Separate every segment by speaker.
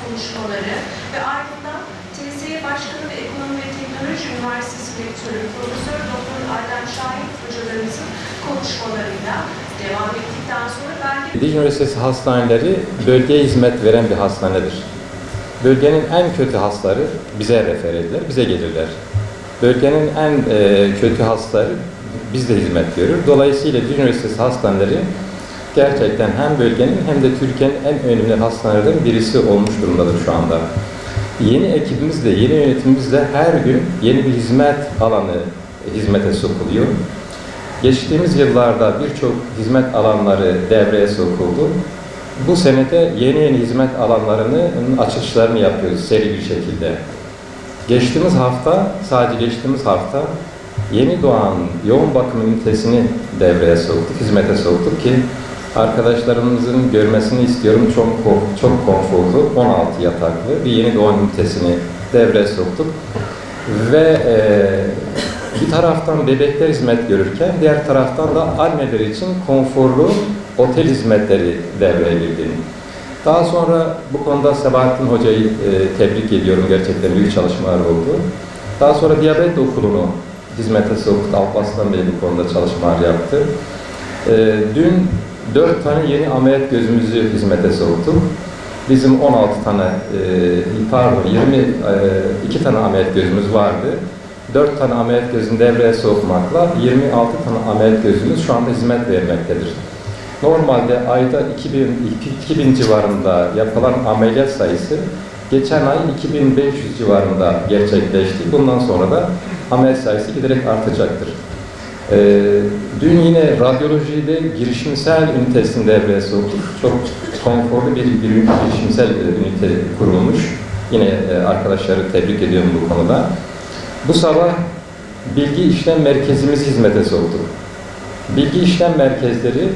Speaker 1: konuşmaları ve ardından TSE Başkanı ve Ekonomi ve Teknoloji Üniversitesi Rektörü Profesör Doktor Adem Şahit hocalarımızın konuşmalarıyla devam ettikten sonra ben de...
Speaker 2: Dicle Üniversitesi hastaneleri bölgeye hizmet veren bir hastanedir. Bölgenin en kötü hastaları bize refer edilir, bize gelirler. Bölgenin en kötü hastaları bizde hizmet görür. Dolayısıyla Dicle Üniversitesi hastaneleri gerçekten hem bölgenin hem de Türkiye'nin en önemli hastanelerden birisi olmuş durumdadır şu anda. Yeni ekibimizle, yeni yönetimimizle her gün yeni bir hizmet alanı hizmete sokuluyor. Geçtiğimiz yıllarda birçok hizmet alanları devreye sokuldu. Bu senede yeni hizmet alanlarının açılışlarını yapıyoruz seri bir şekilde. Geçtiğimiz hafta, sadece geçtiğimiz hafta yeni doğan yoğun bakım ünitesini devreye soktuk, hizmete soktuk ki arkadaşlarımızın görmesini istiyorum. Çok konforlu, 16 yataklı bir yeni doğan ünitesini devreye soktuk. Ve bir taraftan bebekler hizmet görürken diğer taraftan da anneler için konforlu otel hizmetleri devreye girdi. Daha sonra bu konuda Sebahattin Hoca'yı tebrik ediyorum. Gerçekten büyük çalışmalar oldu. Daha sonra diyabet okulunu hizmete soktuk. Alparslan Bey bu konuda çalışmalar yaptı. Dün 4 tane yeni ameliyat gözümüzü hizmete soktuk. Bizim 16 tane, 22 tane ameliyat gözümüz vardı. 4 tane ameliyat gözünü devreye sokmakla 26 tane ameliyat gözümüz şu anda hizmet vermektedir. Normalde ayda 2000 civarında yapılan ameliyat sayısı geçen ay 2500 civarında gerçekleşti. Bundan sonra da ameliyat sayısı giderek artacaktır. Dün yine radyolojide girişimsel ünitesini devreye soktuk. Çok konforlu bir girişimsel ünite kurulmuş. Yine arkadaşları tebrik ediyorum bu konuda. Bu sabah bilgi işlem merkezimizi hizmete soktuk. Bilgi işlem merkezleri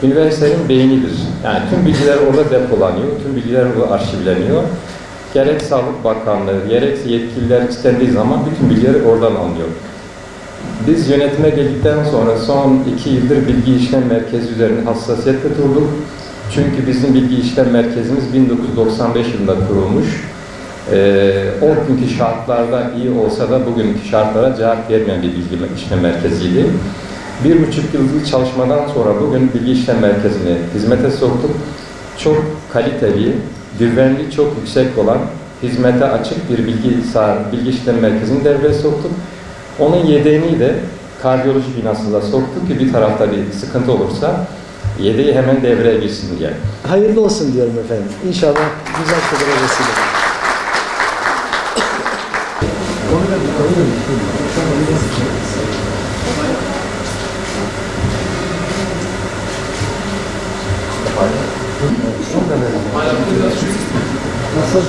Speaker 2: üniversitenin beynidir. Yani tüm bilgiler orada depolanıyor, tüm bilgiler orada arşivleniyor. Gerek Sağlık Bakanlığı, gerekse yetkililer istendiği zaman bütün bilgileri oradan alınıyor. Biz yönetime geldikten sonra son 2 yıldır bilgi işlem merkezi üzerine hassasiyetle durduk. Çünkü bizim bilgi işlem merkezimiz 1995 yılında kurulmuş. O günkü şartlarda iyi olsa da bugünkü şartlara cevap vermeyen bir bilgi işlem merkeziydi. 1,5 yıllık çalışmadan sonra bugün bilgi işlem merkezini hizmete soktuk. Çok kaliteli, güvenliği çok yüksek olan, hizmete açık bir bilgi işlem merkezini devreye soktuk. Onun yedeğini de kardiyoloji binasında soktuk ki bir tarafta bir sıkıntı olursa yedeği hemen devreye girsin diye.
Speaker 3: Hayırlı olsun diyorum efendim. İnşallah güzel şeylere vesile olur. Nasıl?